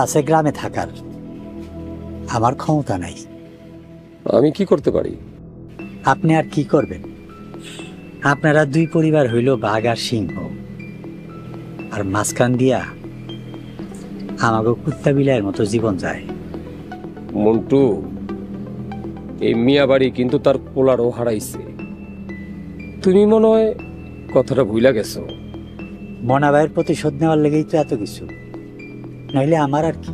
আছে গ্রামে থাকার, আমার ক্ষমতা নাই। আমি কি করতে পারি? আপনি আর কি করবেন? আপনারা দুই পরিবার হইল বাঘ আর সিংহ, আর মাঝখান দিয়া আমাকে কুত্তা বিলাইয়ের মতো জীবন যায়। মন্টু, এই মিয়া বাড়ি কিন্তু তার পোলারও হারাইছে। তুমি মনে হয় কথাটা ভুইলা গেছো। মনা ভাইয়ের প্রতিশোধ নেওয়ার লেগেই তো এত কিছু, নইলে আমার আর কি।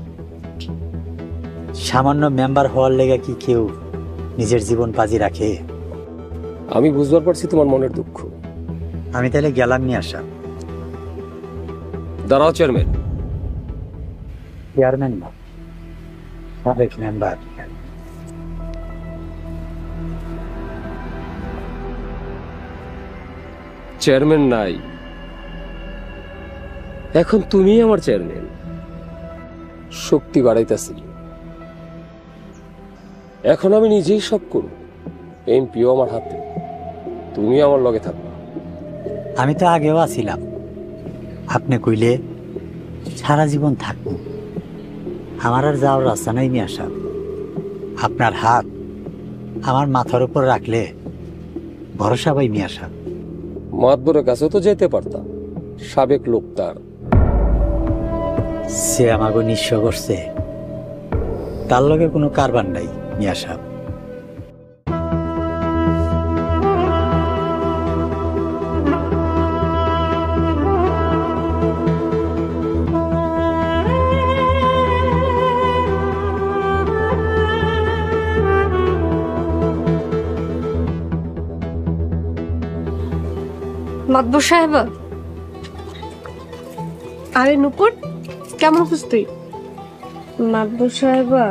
সামান্য মেম্বার হওয়ার লেগে কি কেউ নিজের জীবন বাজি রাখে? আমি বুঝবার পারছি তোমার মনের দুঃখ। আমি তাহলে গেলাম নিয়ে আসা। দাঁড়াও চেয়ারম্যান। চেয়ারম্যান না, সাবেক মেম্বার। চেয়ারম্যান নাই, এখন তুমি আমার চেয়ারম্যান। শক্তি বাড়াইতেছি, এখন আমি নিজেই সব করব। এমপিও আমার হাতে, তুমি আমার লগে থাকবা। আমি তো আগেও আছিলাম, আপনি কইলে সারা জীবন থাকবো। আমার আর যাওয়ার রাস্তা নাই নিয়ে আসা। আপনার হাত আমার মাথার উপর রাখলে ভরসা পাই নিয়ে আসা। মাতবরের কাছেও তো যেতে পারতাম, সাবেক লোক তার। সে আমাকে নিঃস্ব করছে, তার লগে কোনো কারবার নাই মিয়া সাহেব। মাতবর সাহেবা, আরে নুপুর, কেমন আছিস তুই? মাতবর সাহেবা,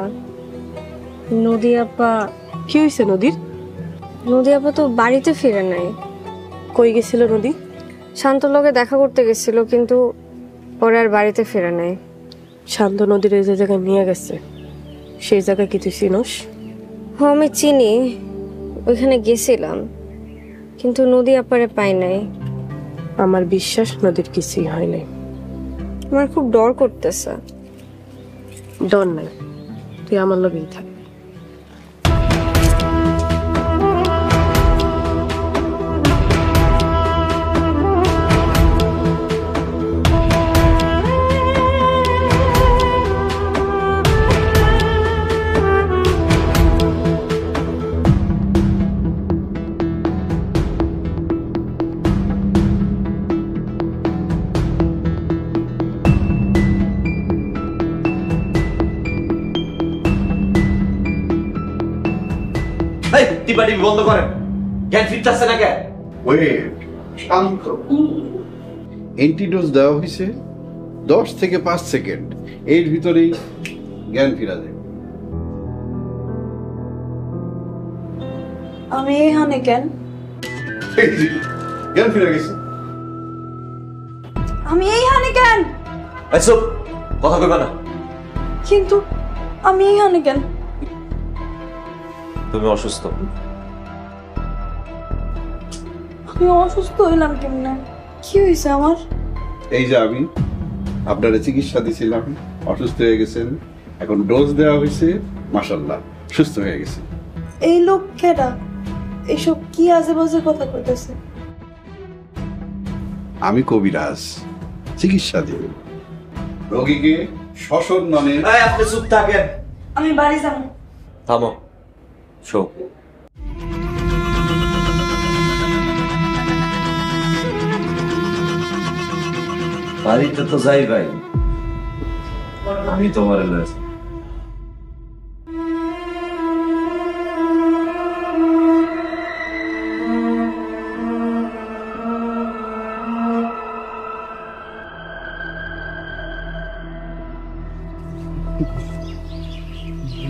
নদী আপা। কি হয়েছে নদীর? নদী আপা তো বাড়িতে ফিরে নাই। কই গেছিল নদী? শান্ত লগে দেখা করতে গেছিল, কিন্তু পরে আর বাড়িতে ফিরে নাই। শান্ত নদীর যে জায়গায় নিয়ে গেছে, সেই জায়গা কি তুই চিনোস? হ্যাঁ আমি চিনি, ওইখানে গেছিলাম, কিন্তু নদী আপারে পাই নাই। আমার বিশ্বাস নদীর কিছুই হয় নাই। আমার খুব ডর করতেছে। ডর নাই, তুই আমার লগেই থাক। বন্ধ করেন, জ্ঞান ফিরতেছে না কেন? ওয়েট, শান্ত। অ্যান্টিডোজ দেওয়া হয়েছে 10 থেকে 5 সেকেন্ড, এর ভিতরেই জ্ঞান ফিরা যায়। আমি এখানে কেন? জ্ঞান ফিরে গেছে। আমি এইখানে কেন? এসব কথা কইবা না। কিন্তু আমি এইখানে কেন? তুমি অসুস্থ। আমি অসুস্থ হইলাম কেমনে? কি হয়েছে আমার? এই যে আমি আপনারা চিকিৎসা দিছিলাম, অসুস্থ হয়ে গেছেন, এখন ডোজ দেওয়া হয়েছে, মাশাআল্লাহ সুস্থ হয়ে গেছে। এই লোক কেডা? এইসব কি আজে বাজে কথা কইতেছে? আমি কবিরাজ, চিকিৎসা দিই রোগীকে সসম্মানে। আপনি চুপ থাকেন। আমি বাড়ি যাব। থামো, শো। বাড়িতে তো যাই ভাই, আমি তোমার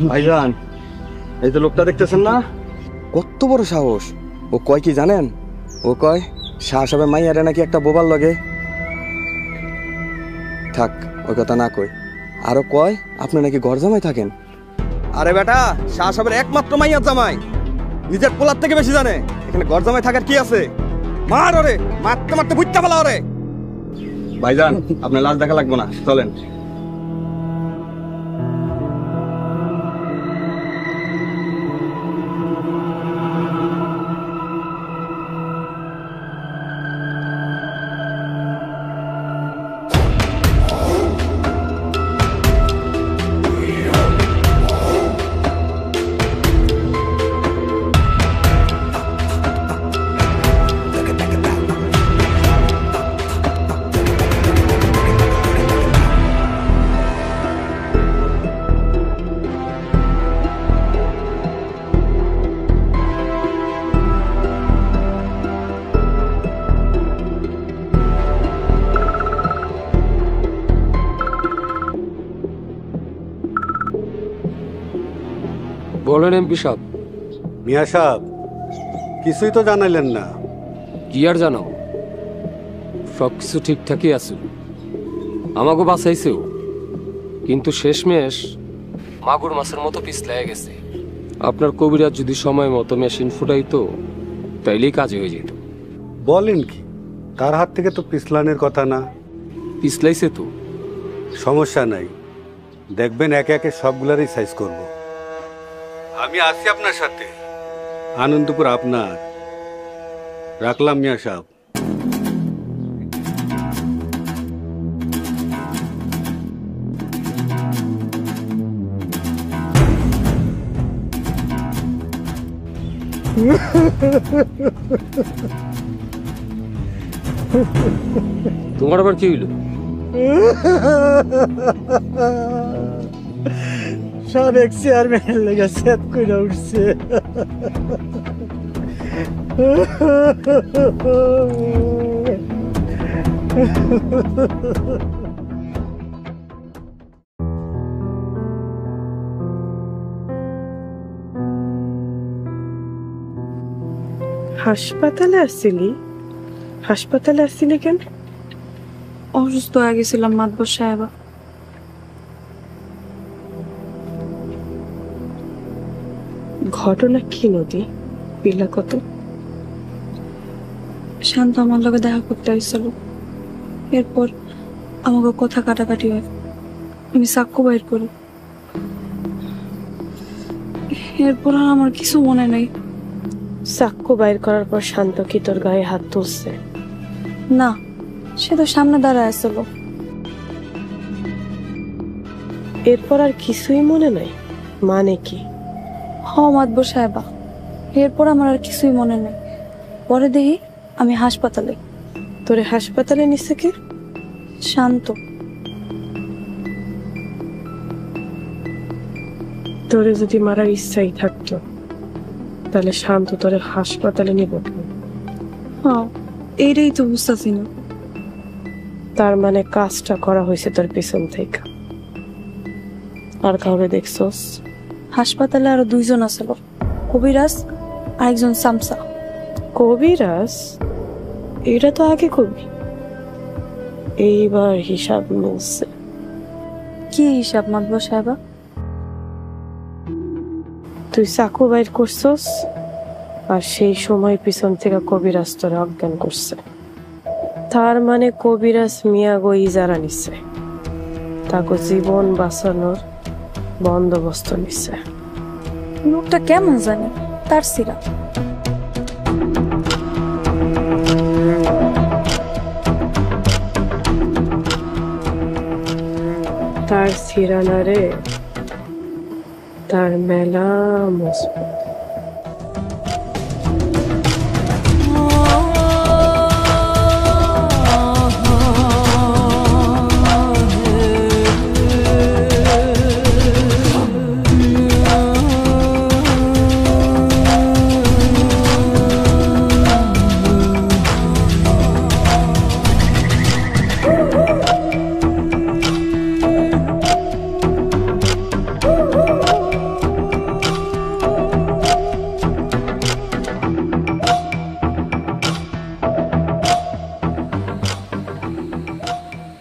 ভাইজান, এই তো লোকটা দেখতেছেন না, কত বড় সাহস! ও কয় কি জানেন? ও কয় শাহ সাহেবের মাইয়ারে নাকি একটা বোবার লগে। থাক, ওই কথা না কই। আরো কয় আপনি নাকি ঘর জামাই থাকেন। আরে বেটা, শাহ সাহেবের একমাত্র মাইয়ার জামাই, নিজের পোলার থেকে বেশি জানে। এখানে ঘর জামাই থাকার কি আছে? মার ওরে, মারতে মারতে বুঝতে পালা ওরে। ভাইজান, আপনার লাশ দেখা লাগবো না, চলেন। বলেন এমপি সাহেব। মিয়া সাহেব, কিছুই তো জানাইলেন না। কি আর জানাও, সবকিছু ঠিকঠাকই আছে। আমাকে বাঁচাইছেও, কিন্তু শেষমেশ মাগুর মাছের মতো পিছলায় গেছে। আপনার কবিরাজ যদি সময় মতো মেশিন ফুটাইতো তাইলেই কাজে হয়ে যেত। বলেন কি, তার হাত থেকে তো পিছলানের কথা না। পিছলাইছে তো। সমস্যা নাই, দেখবেন একে একে সবগুলারই সাইজ করব। আমি আছি আপনার সাথে। আনন্দপুর আপনার। রাখলাম মিয়া সাহেব। তোমার আবার কি হইল? সাবেক চেয়ারম্যান লেগে সেট করে উঠছে। হাসপাতালে আসছিলি? হাসপাতালে আসছিলি কেন? অসুস্থ হয়ে গেছিলাম মাতবর সাহেবা। ঘটনা কি নদী? পিলা কত? শান্ত আমার লগে দেখা করতে আসছিল। এরপর আমাকে কথা কাটাকাটি হয়, আমি সাক্ষ্য বাইর করি। এরপর আর আমার কিছু মনে নাই। সাক্ষ্য বাইর করার পর শান্ত কি তোর গায়ে হাত তুলছে? না, সে তো সামনে দাঁড়ায় আসছিল। এরপর আর কিছুই মনে নাই? মানে কি? মাতবর সাহেবা, এরপর আমার আর কিছুই মনে নেই। পরে দেখি আমি হাসপাতালে। তোরে হাসপাতালে নিছে কে? শান্ত। তোরে যদি মারার ইচ্ছাই থাকতো তাহলে শান্ত তোরে হাসপাতালে নিব কেন? এইটাই তো বুঝতেছি না। তার মানে কাজটা করা হয়েছে তোর পেছন থেকে। আর কাউরে দেখছস? হাসপাতালে আরো দুইজন আছিল, কবিরাজ আর একজন সামসা। কবিরাজ? এটা তো আগে কবি। এইবার হিসাব মিলছে। কি হিসাব মাতবর সাহেবা? তুই চাকু বাইর করছস আর সেই সময় পিছন থেকে কবিরাজ তোরে অজ্ঞান করছে। তার মানে কবিরাজ মিয়া গো ইজারা নিছে, তাকে জীবন বাঁচানোর বন্দোবস্ত নিছে। লোকটা কেমন জানি, তার সিরা। তার সিরানা রে, তার মেলা মজবুত।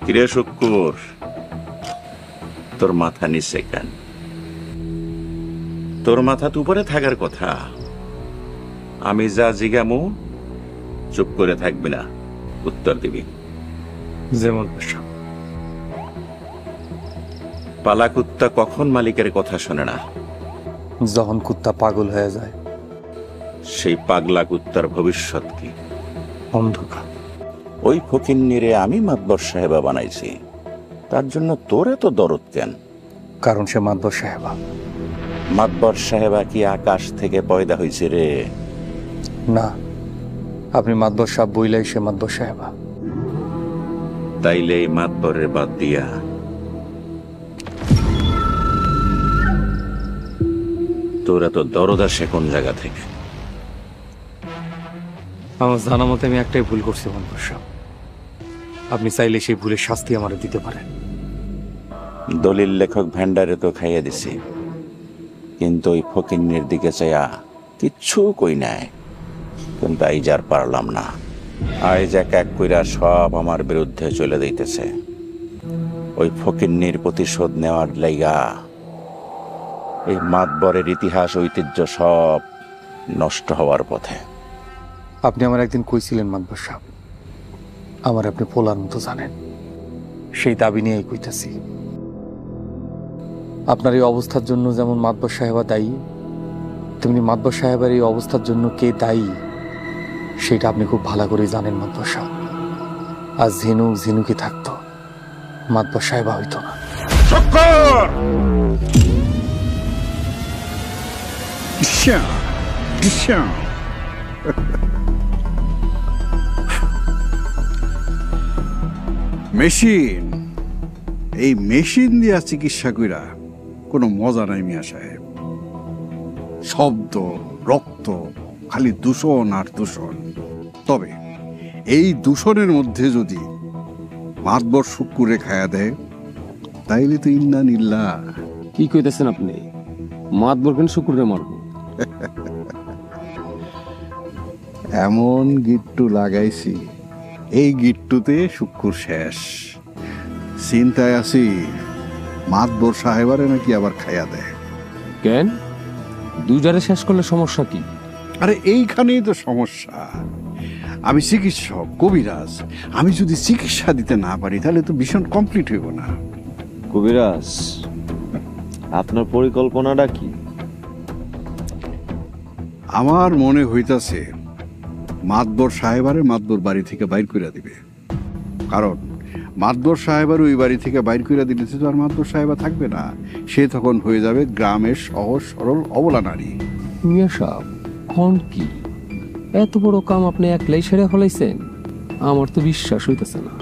কিরে শুক্কুর, তোর মাথা নিচে কেন? তোর মাথা তো উপরে থাকার কথা। আমি যা জিগামু চুপ করে থাকবি না, উত্তর দিবি। যেমন পালা কুত্তা কখন মালিকের কথা শোনে না? যখন কুত্তা পাগল হয়ে যায়। সেই পাগলা কুত্তার ভবিষ্যৎ কি? অন্ধকার। ওই ফকিন্নিরে আমি মাতবর সাহেবা বানাইছি, তার জন্য তোর এত দরদ কেন? কারণ সে মাতবর সাহেবা। মাতবর সাহেবা কি আকাশ থেকে পয়দা হয়েছে রে? না, আপনি মাতবর সাহেব বইলাই সে মাতবর সাহেবা। তাইলে এই মাতবরের বাদ দিয়া তোর এত দরদ আসে কোন জায়গা থেকে? আমার জানা মতে আমি একটাই ভুল করছি মাতবর সাহেব। আপনি চাইলে সেই ভুলের শাস্তি আমার দিতে পারেন। দলিল লেখক ভ্যান্ডারে তো খাইয়ে দিছি, কিন্তু ওই ফকিন্নির দিকে চাইয়া কিচ্ছু কই নাই। কিন্তু আইজ আর পারলাম না। আইজ এক এক কইরা সব আমার বিরুদ্ধে চলে দিতেছে। ওই ফকিন্নির প্রতিশোধ নেওয়ার লাইগা এই মাতবরের ইতিহাস ঐতিহ্য সব নষ্ট হওয়ার পথে। আপনি আমার একদিন কইছিলেন মাতবর সাহেব, আমার আপনি পোলার মতো জানেন। সেই দাবি নিয়েই কইতাছি। আপনার এই অবস্থার জন্য যেমন মাতবর সাহেবা দায়ী, তেমনি মাতবর সাহেবের এই অবস্থার জন্য কে দায়ী সেটা আপনি খুব ভালো করে জানেন মাতবর সাহেব। আজ ঝিনুকি থাকতো, মাতবর সাহেবা হইতো না। মেশিন, এই মেশিন দিয়া চিকিৎসা কইরা কোনো মজা নাই মিয়া সাহেব। শব্দ, রক্ত, খালি দূষণ আর দূষণ। তবে এই দূষণের মধ্যে যদি মাতবর শুক্কুরে খায়া দেয়, তাইলে তো ইন্না নিল্লা। কি কইতেছেন আপনি? মাতবর কেন শুকুরে মারব? এমন গিট্টু লাগাইছি, এই গিট্টুতে শুক্কুর শেষ। চিন্তায় আছি মাতবর সাহেবারে নাকি আবার খাইয়া দেয়। কেন? দুইটারে শেষ করলে সমস্যা কি? আরে এইখানেই তো সমস্যা। আমি চিকিৎসক, কবিরাজ। আমি যদি চিকিৎসা দিতে না পারি তাহলে তো ভীষণ কমপ্লিট হইব না। কবিরাজ, আপনার পরিকল্পনাটা কি? আমার মনে হইতাছে মাতবর সাহেবারে মাতবর বাড়ি থেকে বাইর করে দিবে। কারণ মাতবর সাহেবার ওই বাড়ি থেকে বাইর করে দিলে তো আর মাতবর সাহেবা থাকবে না। সে তখন হয়ে যাবে গ্রামের সহজ সরল অবলা নারী। মিয়া সাহেব কোন কি এত বড় কাম আপনি একলাই সেরে ফেলাইছেন? আমার তো বিশ্বাস হইতেছে না।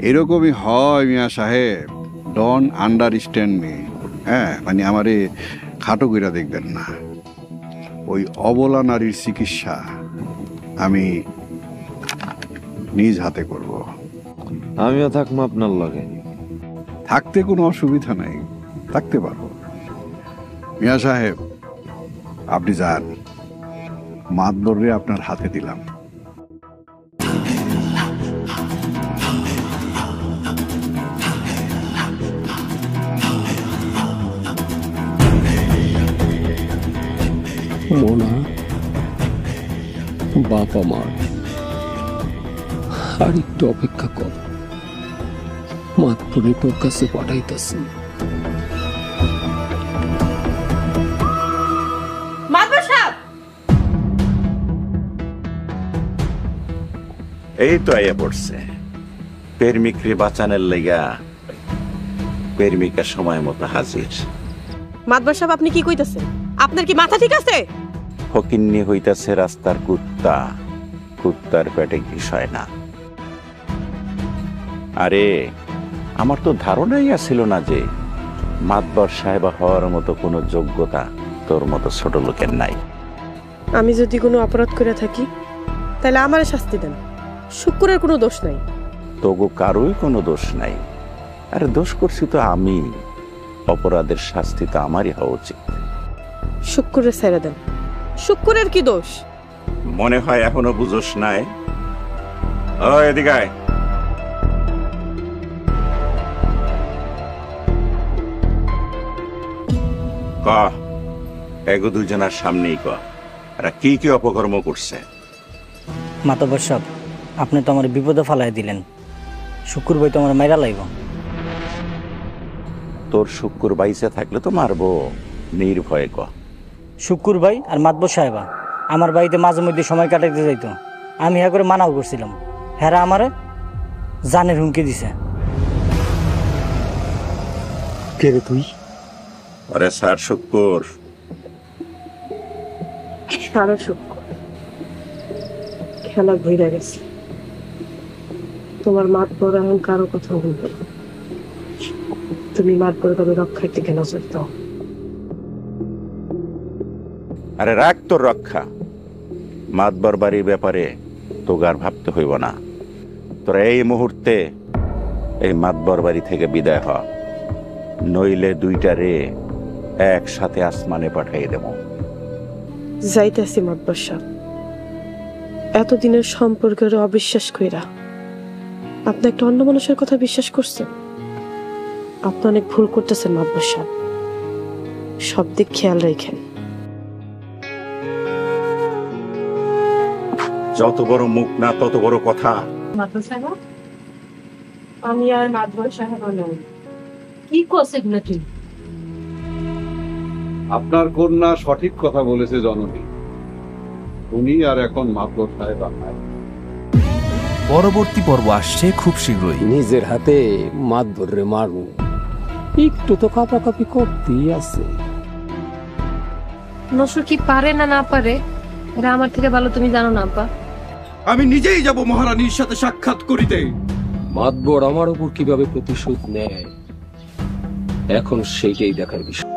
এরকমই হয় মিয়া সাহেব। ডন আন্ডারস্ট্যান্ড মি। হ্যাঁ, মানে আমারে খাটো কইরা দেখবেন না। ওই অবলা নারীর চিকিৎসা আমি নিজ হাতে করব। আমিও থাকবো আপনার লগে। থাকতে কোনো অসুবিধা নাই, থাকতে পারবো। মিয়া সাহেব, আপনি যান, মাতবরে আপনার হাতে দিলাম। মোনা, বাপ আমার, আর একটু অপেক্ষা কর, মাতবরে তোর কাছে পাঠাইতেছি। এই তো আইয়া পড়ছে। প্রেমিকরে বাঁচানোর লাইগা প্রেমিকা সময় মতো হাজির। মাতবর সাহেব, আপনি কি কইতাছেন? আপনার কি মাথা ঠিক আছে? ফকিন্নি হইতাছে রাস্তার কুত্তা, কুত্তার পেটে ঘিস হয় না। আরে আমার তো ধারণাই আসছিল না যে মাতবর সাহেবা হওয়ার মতো কোনো যোগ্যতা তোর মতো ছোট লোকের নাই। আমি যদি কোনো অপরাধ করে থাকি তাহলে আমারে শাস্তি দেন। শুক্রের কোনো দোষ নাই। তবু কারোই কোনো দোষ নাই। আরে দোষ করছি তো আমি, অপরাধের শাস্তি তো আমারই হওয়া উচিত। শুক্রের ছেড়ে দেন। শুক্রের কি দোষ? মনে হয় এখনো বুঝোস নাই। ও এদিকে আয়। ক এগো দুজনের সামনেই ক, এরা কি কি অপকর্ম করছে? মাতব্বর সাহেব, আপনি তো আমার বিপদে ফালাই দিলেন। শুকুর ভাই তো আমার মাইরা লাইব। তোর শুক্কুর বাইসে থাকলে তো মারবো, নির্ভয়ে ক। শুকুর ভাই আর মাতব্বর সাহেবা আমার বাড়িতে মাঝে মধ্যে সময় কাটাইতে যাইতো। আমি হ্যাঁ করে মানাও করছিলাম, হ্যাঁ আমারে জানের হুমকি দিছে। কে রে তুই? আরে স্যার শুক্কুর। সারা শুক্র খেলা ঘুরে গেছে। তোমার মাতবর এখন কারো কথা বলবে না। তুমি মাতবর তবে রক্ষার দিকে নজর দাও। আরে রাখ তোর রক্ষা। মাতবর বাড়ির ব্যাপারে তোগার ভাবতে হইব না। তোরা এই মুহূর্তে এই মাতবর বাড়ি থেকে বিদায় হ, নইলে দুইটা রে একসাথে আসমানে পাঠিয়ে দেব। যাইতেছি মাতবর সাহেব। এতদিনের সম্পর্কের অবিশ্বাস কইরা আপনি একটা অন্য মানুষের কথা বিশ্বাস করছেন। আপনি অনেক ভুল করতেছেন মাতবর সাহেব, সব দিক খেয়াল রাখেন। যত বড় মুখ না তত বড় কথা। মাতবর সাহেব, আমি আর মাতবর সাহেব নই। কি করছে তুই? আপনার কন্যা সঠিক কথা বলেছে জননী, উনি আর এখন মাতবর সাহেব আপনার। পরবর্তী পর্ব আসছে খুব শীঘ্রই। নিজের হাতে মাতবর রে মারু, একটু তো কাপাকাপি করতেই আছে। নসর কি পারে না না পারে এটা আমার থেকে ভালো তুমি জানো না আব্বা। আমি নিজেই যাব মহারানীর সাথে সাক্ষাৎ করিতে। মাতবর আমার উপর কিভাবে প্রতিশোধ নেয় এখন সেইটাই দেখার বিষয়।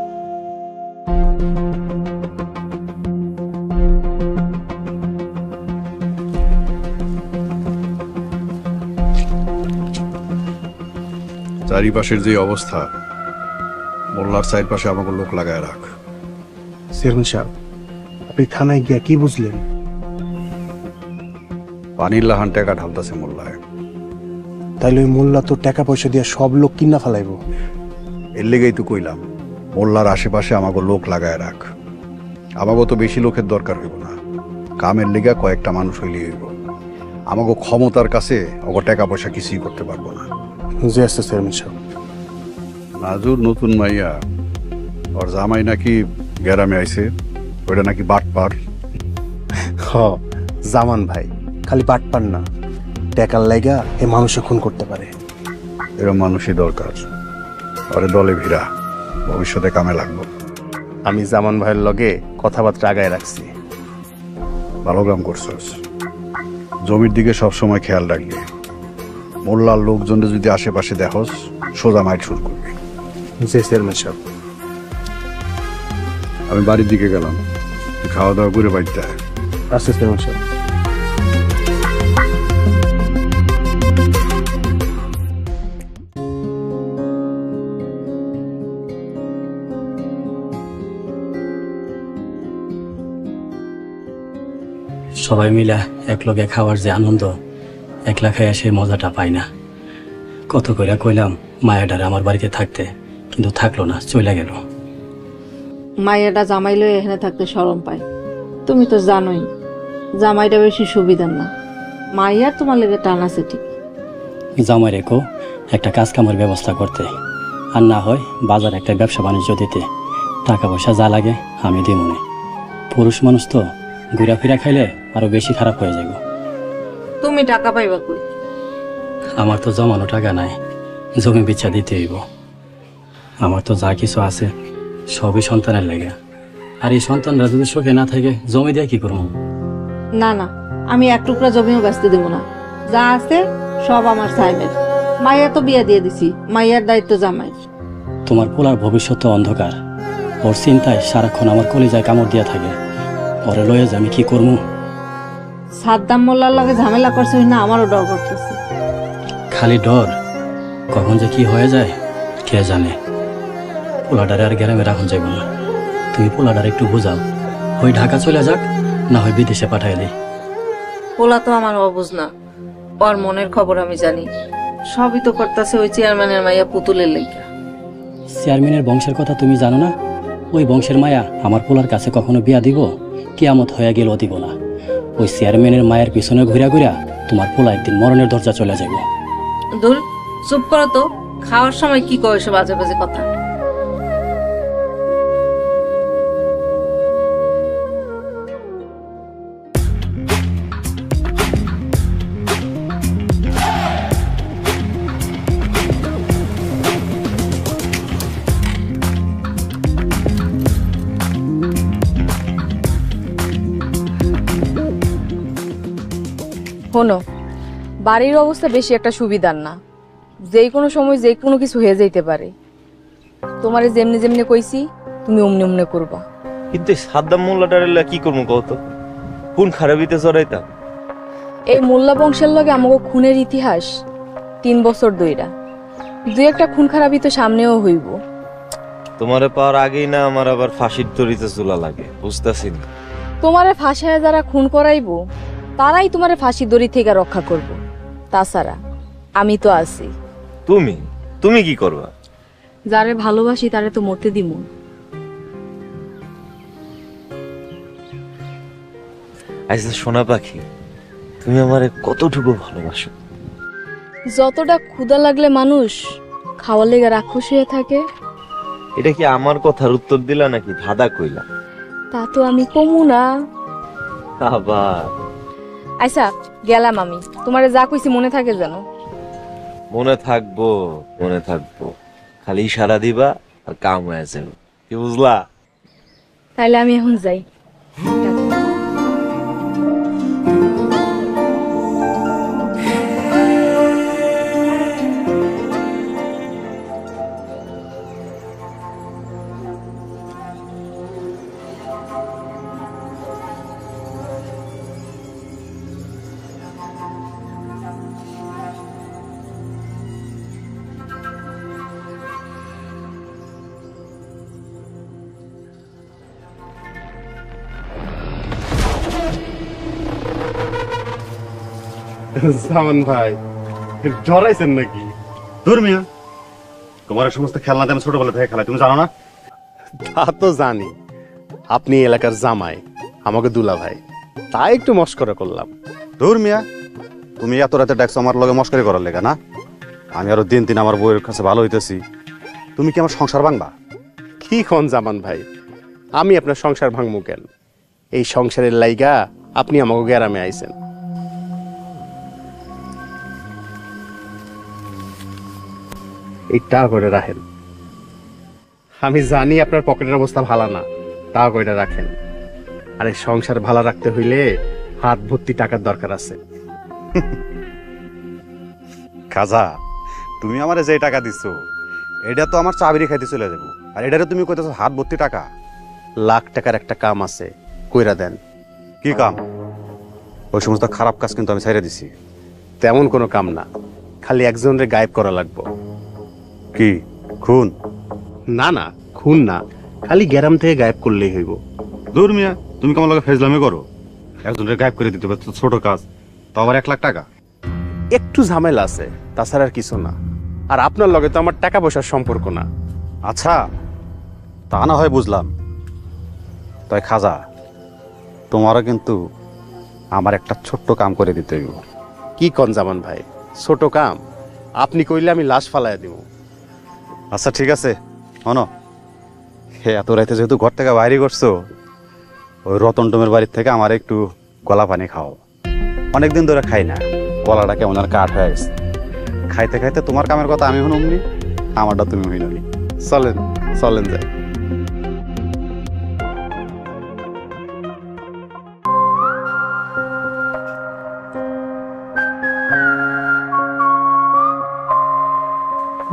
চারিপাশের যে অবস্থা, মোল্লার চারপাশে আমাকে লোক লাগায় রাখ। চেয়ারম্যান সাহেব, আপনি থানায় গিয়া কি বুঝলেন? পানির লাহান টাকা ঢালতেছে মোল্লায়। তাইলে ওই মোল্লা তো টাকা পয়সা দিয়া সব লোক কিনা ফেলাইব। এর লেগেই তো কইলাম মোল্লার আশেপাশে আমাকে লোক লাগায় রাখ। আমাকে তো বেশি লোকের দরকার হইব না, কামের লেগা কয়েকটা মানুষ হইলে হইব। আমাকে ক্ষমতার কাছে ওকে টাকা পয়সা কিছুই করতে পারবো না। যে আছে চেয়ারম্যান সাহেব। নাজুর নতুন মাইয়া, ওর জামাই নাকি গ্যারামে আইছে, ওইটা নাকি বাটপার। হ, জামান ভাই খালি বাটপার না, টাকার লাইগা এ মানুষে খুন করতে পারে। এরকম মানুষই দরকার, ওরে দলে ভিড়া, ভবিষ্যতে কামে লাগবো। আমি জামান ভাইয়ের লগে কথাবার্তা আগায় রাখছি। ভালো কাম করছস। জমির দিকে সবসময় খেয়াল রাখবি। মোল্লার লোকজনকে যদি আশেপাশে দেখস, সোজা মাইট শুরু করবি। যে চেয়ারম্যান সাহেব। আমি বাড়ির দিকে গেলাম, খাওয়া দাওয়া করে বাড়িতে আয়। আচ্ছা চেয়ারম্যান সাহেব। সবাই মিলা একলগে খাওয়ার যে আনন্দ, একলা খাইয়া সেই মজাটা পাই না। কত কইরা কইলাম মায়াডারে আমার বাড়িতে থাকতে, কিন্তু থাকলো না, চলে গেল। মাইয়াটা জামাই লয়ে এখানে থাকতে শরম পায়। তুমি তো জানোই জামাইটা বেশি সুবিধার না। মাইয়ার তোমার লেগে টান আছে ঠিক। জামাই রেখো একটা কাজ কামের ব্যবস্থা করতে, আর না হয় বাজার একটা ব্যবসা বাণিজ্য দিতে। টাকা পয়সা যা লাগে আমি দিই মনে। পুরুষ মানুষ তো ঘুরাফিরা খাইলে আরো বেশি খারাপ হয়ে যাবে। তুমি টাকা পাইবা কই? আমার তো জমানো টাকা নাই, জমি বিচ্ছা দিতে হইব। আমার তো যা কিছু আছে সবই সন্তানের লেগে, আর এই সন্তানরা যদি সুখে না থাকে জমি দিয়ে কি করবো? না না, আমি এক টুকরা জমিও বেচতে দেবো না। যা আছে সব আমার সাহেবের। মাইয়া তো বিয়ে দিয়ে দিছি, মাইয়ার দায়িত্ব জামাই। তোমার পোলার ভবিষ্যৎ অন্ধকার, ওর চিন্তায় সারাক্ষণ আমার কলিজায় কামড় দিয়া থাকে। ওরে লয়ে যে আমি কি করবো? সাদ্দাম মোল্লার লগে ঝামেলা করছে না, আমারও ডর করতেছে। খালি ডর, কখন যে কি হয়ে যায় কে জানে। পোলাডারে আর গ্রামে রাখুন যাইব না। তুমি পোলাডারে একটু বুঝাও, ওই ঢাকা চলে যাক, না হয় বিদেশে পাঠাই দিই। পোলা তো আমার অবুঝ না, ওর মনের খবর আমি জানি। সবই তো করতেছে ওই চেয়ারম্যানের মাইয়া পুতুলের লেগা। চেয়ারম্যানের বংশের কথা তুমি জানো না? ওই বংশের মায়া আমার পোলার কাছে কখনো বিয়া দিব? কিয়ামত হয়ে গেলেও দিব না। ওই চেয়ারম্যানের মায়ের পিছনে ঘুরা ঘুরা তোমার পোলা একদিন মরণের দরজা চলে যাবে। দূর, চুপ করো তো। খাওয়ার সময় কি কয় সব বাজে বাজে কথা। শোনো, বাড়ির অবস্থা বেশি একটা সুবিধার না, যে কোনো সময় যে কোনো কিছু হয়ে যাইতে পারে। তোমারে যেমনি যেমনি কইছি তুমি অমনি অমনি করবা। কিন্তু সাদ্দাম মোল্লাটার কি করবো কত, কোন খারাপিতে চড়াইতাম। এই মোল্লা বংশের লগে আমাকে খুনের ইতিহাস 3 বছর ধইরা, দুই একটা খুন খারাপি তো সামনেও হইব। তোমারে পাওয়ার আগেই না আমার আবার ফাঁসির দড়িতে চুলা লাগে, বুঝতেছি না। তোমারে ফাঁসায় যারা খুন করাইবো তারাই তোমারে ফাঁসি দড়ি থেকে রক্ষা করব। তাছাড়া আমি তো আছি। তুমি কি করবা? যারে ভালোবাসি তারে তো মরতে দিমু। আচ্ছা সোনা পাখি, তুমি আমারে কতটুকু ভালোবাসো? যতটা ক্ষুধা লাগলে মানুষ খাওয়ার লেগে রাক্ষস হয়ে থাকে। এটা কি আমার কথার উত্তর দিলা নাকি ধাঁধা কইলা? তা তো আমি কমু না। আবার আচ্ছা গেলাম আমি, তোমারে যা কইছি মনে থাকে যেন। মনে থাকবো, খালি ইশারা দিবা আর কাম হয়ে যাবে, কি বুঝলা? তাইলে আমি এখন যাই। জামান ভাই ডরাইছেন নাকি? দূর মিয়া, তোমার সমস্ত খেলনা আমি ছোটবেলা থেকে খেলাই, তুমি জানো না? তা তো জানি, আপনি এলাকার জামাই, আমাকে দুলা ভাই, তাই একটু মস্করা করলাম। দূর মিয়া, তুমি এত রাতে ডাকছো আমার লগে মস্করি করার লেগে না? আমি আরো দিন আমার বউয়ের কাছে ভালো হইতেছি, তুমি কি আমার সংসার ভাঙবা? কি খন জামান ভাই, আমি আপনার সংসার ভাঙবো কেন? এই সংসারের লাইগা আপনি আমাকে গ্রামে আইছেন। এই টাকা করে রাখেন, আমি জানি আপনার পকেটের অবস্থা ভালো না, টাকা করে রাখেন। আর এই সংসার ভালো রাখতে হইলে হাত ভর্তি টাকার দরকার আছে। খাজা, তুমি আমারে যে টাকা দিছো এটা তো আমার চাবিরি খাইতে চলে যাবো, আর এটারে তুমি কইতেছো হাত ভর্তি টাকা। লাখ টাকার একটা কাম আছে, কইরা দেন। কি কাম? ওই সমস্ত খারাপ কাজ কিন্তু আমি ছেড়ে দিছি। তেমন কোনো কাম না, খালি একজনের গায়েব করা লাগবে। কি খুন? না না, খুন না, খালি গ্রাম থেকে গায়েব করলেই হইব। দূর মিয়া, তুমি কেমন লাগে ফেজলামি করো? একজনের গায়েব করে দিতে পারছো, ছোট কাজ, তো আবার 1 লাখ টাকা। একটু ঝামেলা আছে, তাছাড়া আর কিছু না। আর আপনার লগে তো আমার টাকা পয়সার সম্পর্ক না। আচ্ছা, তা না হয় বুঝলাম। তাই খাজা, তোমারও কিন্তু আমার একটা ছোট্ট কাম করে দিতে হইব। কি কন জামান ভাই, ছোট কাম? আপনি কইলে আমি লাশ ফালাইয়া দিব। আচ্ছা ঠিক আছে, শোনো, এত রাইতে যেহেতু ঘর থেকে বাইরে করছো, ওই রতন টমের বাড়ির থেকে আমার একটু গলা পানি খাও। অনেকদিন ধরে খাই না, গলাটা কেমন আর কাঠ হয়ে গেছে। খাইতে খাইতে তোমার কামের কথা আমি শুনুমনি, আমারটা তুমি হইনি। চলেন চলেন যাই।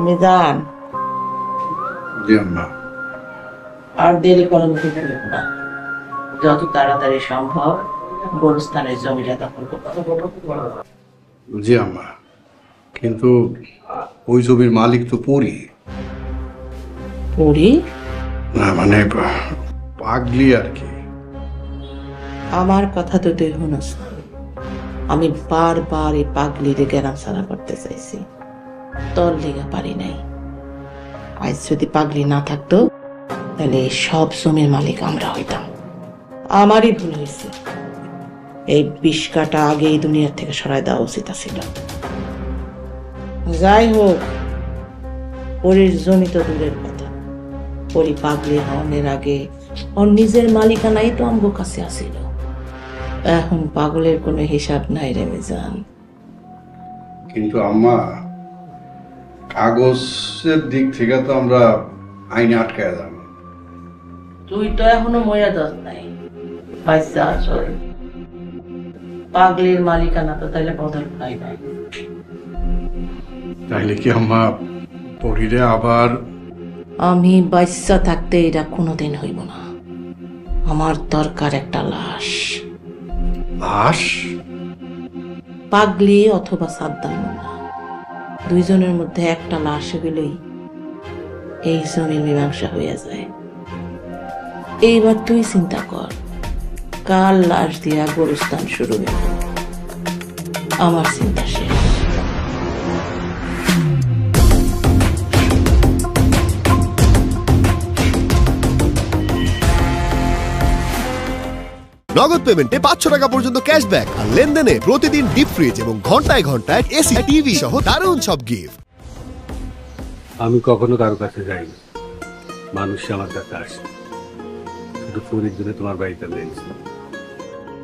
মিজান, আর দেরি করার মতো না, যত তাড়াতাড়ি সম্ভব গোরস্থানের জমিটা দখল করতে। জি আম্মা, কিন্তু ওই জমির মালিক তো পরি। পরি? না মানে পাগলি আর কি। আমার কথা তো তুই শুনস, আমি বারবার এই পাগলিরে গ্রাম ছাড়া করতে চাইছি, তোর লেগে পারি নাই। আজ যদি পাগলি না থাকতো তাহলে সব জমির মালিক আমরা হইতাম। আমারই ভুল হয়েছে। এই বিষকাটা আগেই দুনিয়ার থেকে সরাই দেওয়া উচিত ছিল। যাই হোক, পরীর জমি তো দূরের কথা, পরী পাগলি হওয়ার আগে ওর নিজের মালিকানাই তো আমগো কাছে আসিল। এখন পাগলের কোনো হিসাব নাই রে মিজান। কিন্তু আম্মা, কাগজের দিক থেকে তো আমরা আইনে আটকায় যাব। তুই তো এখনো ময়া যাস নাই, পয়সা আসল পাগলির মালিকানা তো তাইলে বদল পাই নাই। তাইলে কি আম্মা পরীরে আবার? আমি বাচ্চা থাকতে এটা কোনোদিন হইব না। আমার দরকার একটা লাশ। লাশ? পাগলি অথবা সাদ্দাম মোল্লা, দুইজনের মধ্যে একটা লাশ গেলেই এই জমির মীমাংসা হইয়া যায়। এইবার তুই চিন্তা কর, কার লাশ দিয়া গোরস্থান শুরু হইব। আমার চিন্তা শেষ। নগদ পেমেন্টে 500 টাকা পর্যন্ত ক্যাশব্যাক আর লেনদেনে প্রতিদিন ডিপ ফ্রিজ এবং ঘন্টায় ঘন্টায় এসি টিভি সহ দারুণ সব গিফট। আমি কখনো কারো কাছে যাই না, মানুষ আমার কাছে আসে। শুধু পরীর জন্য তোমার বাড়িতে রয়েছে।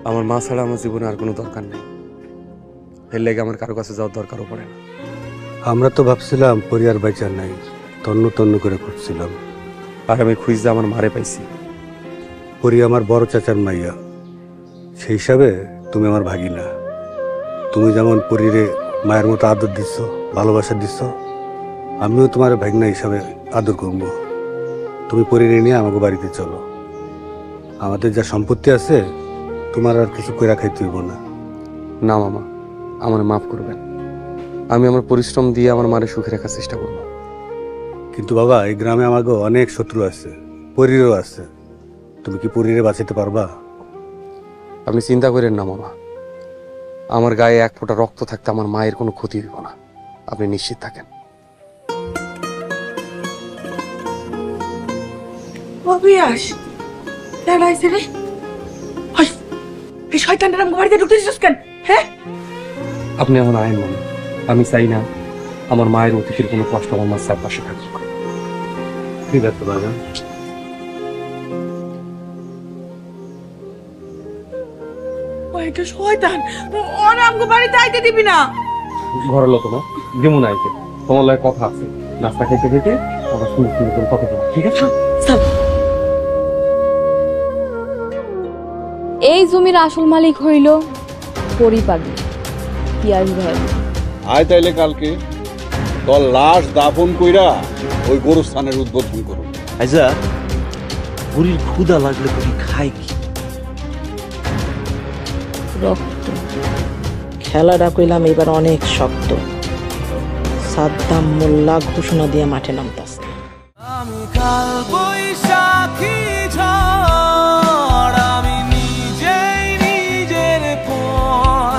আমার মা ছাড়া আমার জীবনে আর কোনো দরকার নেই, এর লেগে আমার কারো কাছে যাওয়ার দরকারও পড়ে না। আমরা তো ভাবছিলাম পরী আর বাইচার নাই, তন্ন তন্ন করে খুঁজছিলাম। আর আমি খুঁজতে আমার মারে পাইছি। পরী আমার বড় চাচার মাইয়া, সেই হিসাবে তুমি আমার ভাগিনা। তুমি যেমন পরীরে মায়ের মতো আদর দিচ্ছ, ভালোবাসা দিচ্ছ, আমিও তোমার ভাগনা হিসাবে আদর করবো। তুমি পরীরে নিয়ে আমাকে বাড়িতে চলো। আমাদের যা সম্পত্তি আছে তোমার আর কিছু কইরা খাইতে হইব না। না মামা, আমার মাফ করবেন। আমি আমার পরিশ্রম দিয়ে আমার মারে সুখে রাখার চেষ্টা করব। কিন্তু বাবা, এই গ্রামে আমাকে অনেক শত্রু আছে, পরীরও আছে। তুমি কি পরীরে বাঁচাতে পারবা? আপনি চিন্তা করেন না মামা, আমার গায়ে এক ফোঁটা রক্ত থাকতে আমার মায়ের কোনো ক্ষতি হইব না, আপনি নিশ্চিত থাকেন। অবিয়াস দাঁড়াইছে রে, এই শয়তানটা আমার বাড়িতে ঢুকতেছিস কেন? হ্যাঁ, আপনি আমার আইন মানেন। আমি চাই না আমার মায়ের অতিথির কোনো কষ্ট আমার মার চারপাশে থাকুক। ঠিক আছে বাবা। এটা শয়তান, ওরা আমাকে বাড়িতে আইতে দিবি না। ঘরের লোক না দিমু না আইতে, তোমার লাগে কথা আছে। নাস্তা খেতে খেতে আবার শুনে শুনে তোর কথা বলা, ঠিক আছে? এই জমির আসল মালিক হইল পরী পাগলি, পিয়াজ ভাই। আয় তাইলে কালকে তোর লাশ দাফন কইরা ওই গোরস্থানের উদ্বোধন করো। আচ্ছা, বুড়ির ক্ষুধা লাগলে তুমি খায় কি? রক্ত। খেলাটা কইলাম এবার অনেক শক্ত। সাদ্দাম মোল্লা ঘোষণা দিয়ে মাঠে নামতাছে। আমি কাল বৈশাখী ঝড়, আমি নিজেই নিজের পর,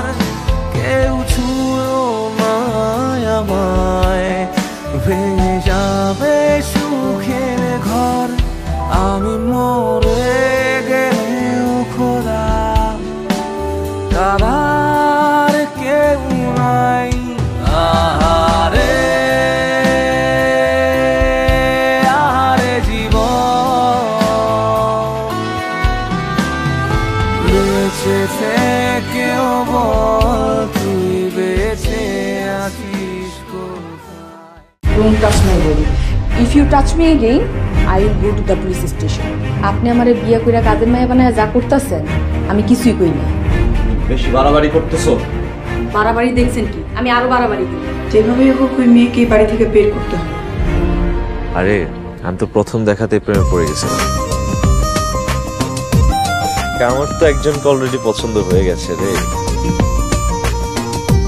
কেউ ছুঁয়ো না আমায়, ভেঙে যাবে সুখের ঘর। আমি মরে গেলেও খোদা, কারার কেউ নাই। আহারে আহারে জীবন, বেঁচে থেকেও বল তুই বেঁচে আছিস কোথায়? Don't touch my body. If you touch me again, I will go to the police station. আপনি আমারে বিয়ে কইরা কাজের মায়া বানায়া যা করতেছেন, আমি কিছুই কই না। বেশি বাড়াবাড়ি করতেছো। বাড়াবাড়ি দেখছেন কি? আমি আরো বাড়াবাড়ি করি। যেভাবে হোক ওই মেয়েকে এই বাড়ি থেকে বের করতে হবে। আরে আমি তো প্রথম দেখাতে প্রেমে পড়ে গেছিলাম। আমার তো একজনকে অলরেডি পছন্দ হয়ে গেছে রে।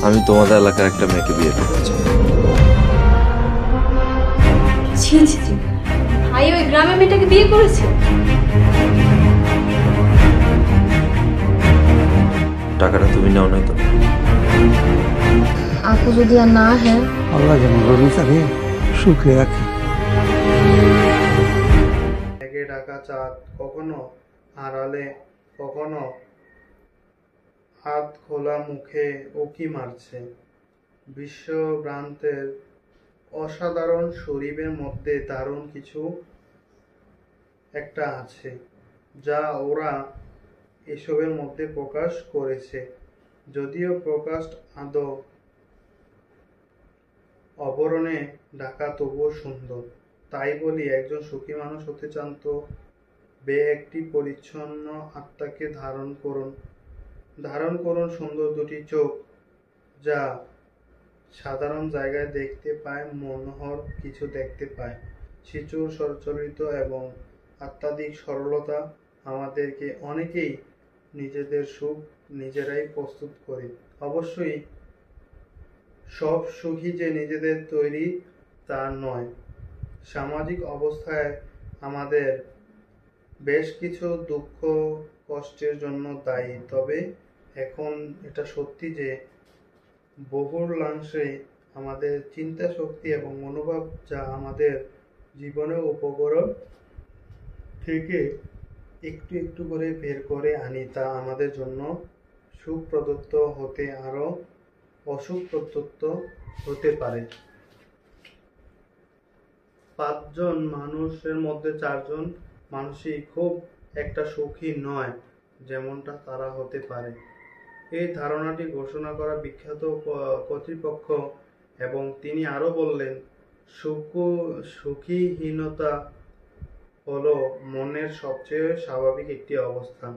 আমি তোমাদের এলাকার একটা মেয়েকে বিয়ে করতে চাই। ছি ছি ছি, ভাই ওই গ্রামে মেয়েটাকে বিয়ে করেছে? টাকাটা তুমি নাও না তো? আপু যদি আর না হ্যাঁ, আল্লাহ যেমন রবিসাকে সুখে রাখে। ডাকা চাঁদ কখনো আড়ালে, কখনো হাত খোলা মুখে উকি মারছে। বিশ্বভ্রান্তের অসাধারণ শরীরের মধ্যে দারুণ কিছু একটা আছে, যা ওরা এসবের মধ্যে প্রকাশ করেছে। যদিও প্রকাশ আদৌ অবরণে ঢাকা, তবুও সুন্দর। তাই বলি, একজন সুখী মানুষ হতে চান তো একটি পরিচ্ছন্ন আত্মাকে ধারণ করুন সুন্দর দুটি চোখ, যা সাধারণ জায়গায় দেখতে পায়, মনোহর কিছু দেখতে পায়। শিশু সচ্চরিত এবং অত্যাধিক সরলতা আমাদেরকে অনেকেই নিজেদের সুখ নিজেরাই প্রস্তুত করি। অবশ্যই সব সুখী যে নিজেদের তৈরি তা নয়। সামাজিক অবস্থায় আমাদের বেশ কিছু দুঃখ কষ্টের জন্য দায়ী। তবে এখন এটা সত্যি যে বহুলাংশে আমাদের চিন্তা শক্তি এবং মনোভাব, যা আমাদের জীবনের উপকরণ থেকে একটু একটু করে বের করে আনি, তা আমাদের জন্য সুখ প্রদত্ত হতে আরো অসুখ প্রদত্ত হতে পারে। 5 জন মানুষের মধ্যে 4 জন মানুষই খুব একটা সুখী নয় যেমনটা তারা হতে পারে। এই ধারণাটি ঘোষণা করা বিখ্যাত কর্তৃপক্ষ, এবং তিনি আরো বললেন, সুখীহীনতা হলো মনের সবচেয়ে স্বাভাবিক একটি অবস্থা।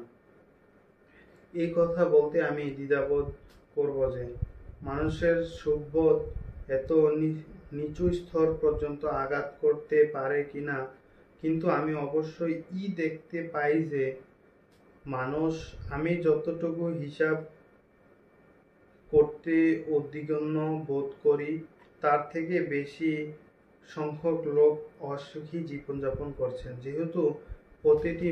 এই কথা বলতে আমি দ্বিধাবোধ করব যে মানুষের সুখবোধ এত নিচু স্তর পর্যন্ত আঘাত করতে পারে কিনা, কিন্তু আমি অবশ্যই দেখতে পাই যে আমি যতটুকু হিসাব করতে উদ্বিগ্ন বোধ করি, তার থেকে বেশি সংখ্যক লোক অসুখী জীবনযাপন করছেন। যেহেতু প্রতিটি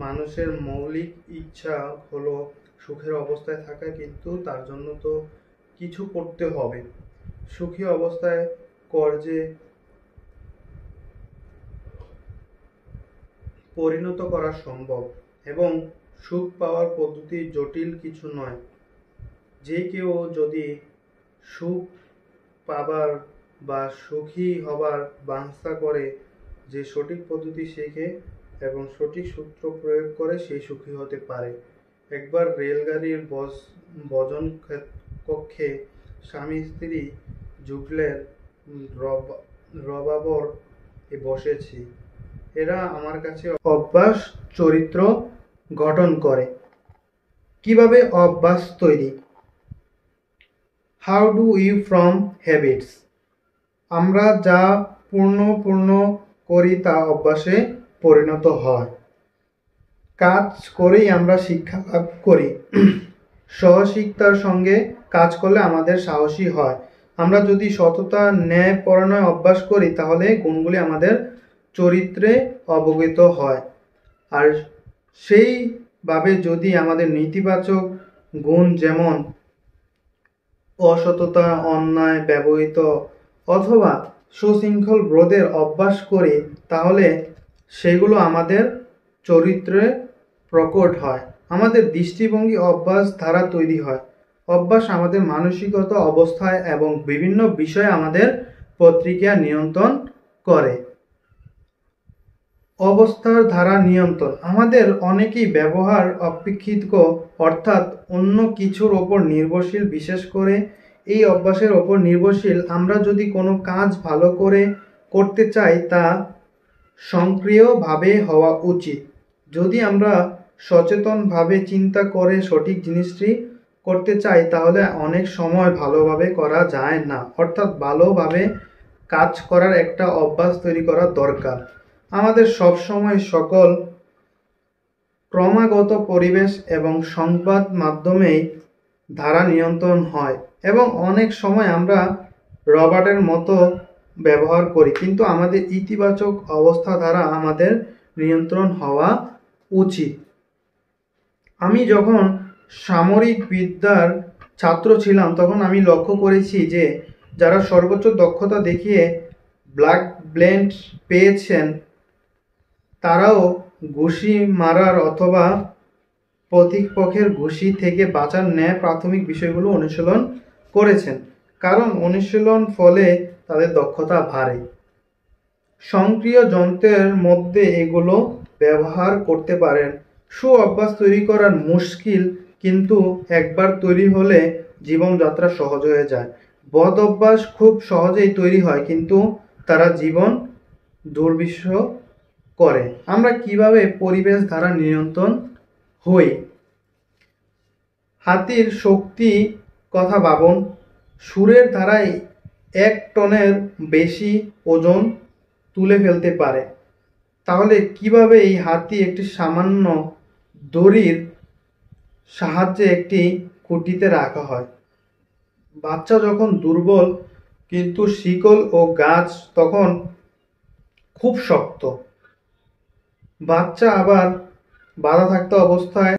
মানুষের মৌলিক ইচ্ছা হলো সুখের অবস্থায় থাকা, কিন্তু তার জন্য তো কিছু করতে হবে। সুখী অবস্থায় কর্জে পরিণত করা সম্ভব, এবং সুখ পাওয়ার পদ্ধতি জটিল কিছু নয়। যে কেউ যদি সুখ পাবার বা সুখী হবার বাঞ্ছা করে, যে সঠিক পদ্ধতি শেখে এবং সঠিক সূত্র প্রয়োগ করে, সেই সুখী হতে পারে। একবার রেলগাড়ির ভোজন কক্ষে স্বামী স্ত্রী যুগলের রবাবর বসেছি। এরা আমার কাছে অভ্যাস চরিত্র গঠন করে। কিভাবে অভ্যাস তৈরি? How do you form habits? আমরা যা পূর্ণ করি তা অভ্যাসে পরিণত হয়। কাজ করেই আমরা শিক্ষা লাভ করি। সহশিক্ষার সঙ্গে কাজ করলে আমাদের সাহসী হয়। আমরা যদি সততা, ন্যায় পরায়ণ অভ্যাস করি, তাহলে গুণগুলি আমাদের চরিত্রে অবগত হয়। আর সেইভাবে যদি আমাদের নেতিবাচক গুণ, যেমন অসততা, অন্যায় ব্যবহৃত অথবা সুশৃঙ্খল বোধের অভ্যাস করি, তাহলে সেগুলো আমাদের চরিত্রে প্রকট হয়। আমাদের দৃষ্টিভঙ্গি অভ্যাস দ্বারা তৈরি হয়। অভ্যাস আমাদের মানসিকগত অবস্থায় এবং বিভিন্ন বিষয়ে আমাদের প্রতিক্রিয়া নিয়ন্ত্রণ করে। অবস্থার দ্বারা নিয়ন্ত্রণ। আমাদের অনেকেই ব্যবহার অপেক্ষিত, অর্থাৎ অন্য কিছুর ওপর নির্ভরশীল। বিশেষ করে এই অভ্যাসের ওপর নির্ভরশীল। আমরা যদি কোনো কাজ ভালো করে করতে চাই, তা সক্রিয়ভাবে হওয়া উচিত। যদি আমরা সচেতনভাবে চিন্তা করে সঠিক জিনিসটি করতে চাই, তাহলে অনেক সময় ভালোভাবে করা যায় না। অর্থাৎ ভালোভাবে কাজ করার একটা অভ্যাস তৈরি করা দরকার। আমাদের সবসময় সকল ক্রমাগত পরিবেশ এবং সংবাদ মাধ্যমেই দ্বারা নিয়ন্ত্রণ হয়, এবং অনেক সময় আমরা রবার্টের মতো ব্যবহার করি, কিন্তু আমাদের ইতিবাচক অবস্থা দ্বারা আমাদের নিয়ন্ত্রণ হওয়া উচিত। আমি যখন সামরিক বিদ্যার ছাত্র ছিলাম, তখন আমি লক্ষ্য করেছি যে যারা সর্বোচ্চ দক্ষতা দেখিয়ে ব্ল্যাক বেল্ট পেয়েছেন, তারাও ঘুষি মারার অথবা প্রতিপক্ষের ঘুষি থেকে বাঁচার ন্যায় প্রাথমিক বিষয়গুলো অনুশীলন করেছেন, কারণ অনুশীলন ফলে তাদের দক্ষতা বাড়ে। সক্রিয় যন্ত্রের মধ্যে এগুলো ব্যবহার করতে পারেন। সু অভ্যাস তৈরি করা মুশকিল, কিন্তু একবার তৈরি হলে জীবনযাত্রা সহজ হয়ে যায়। বদ অভ্যাস খুব সহজেই তৈরি হয়, কিন্তু তারা জীবন দুর্বিষহ করে। আমরা কিভাবে পরিবেশ দ্বারা নিয়ন্ত্রণ হই? হাতির শক্তি কথা ভাবুন। সুরের ধারায় 1 টনের বেশি ওজন তুলে ফেলতে পারে। তাহলে কিভাবে এই হাতি একটি সামান্য দড়ির সাহায্যে একটি খুঁটিতে রাখা হয়? বাচ্চা যখন দুর্বল, কিন্তু শিকল ও গাছ তখন খুব শক্ত। বাচ্চা আবার বাধা থাকতে অবস্থায়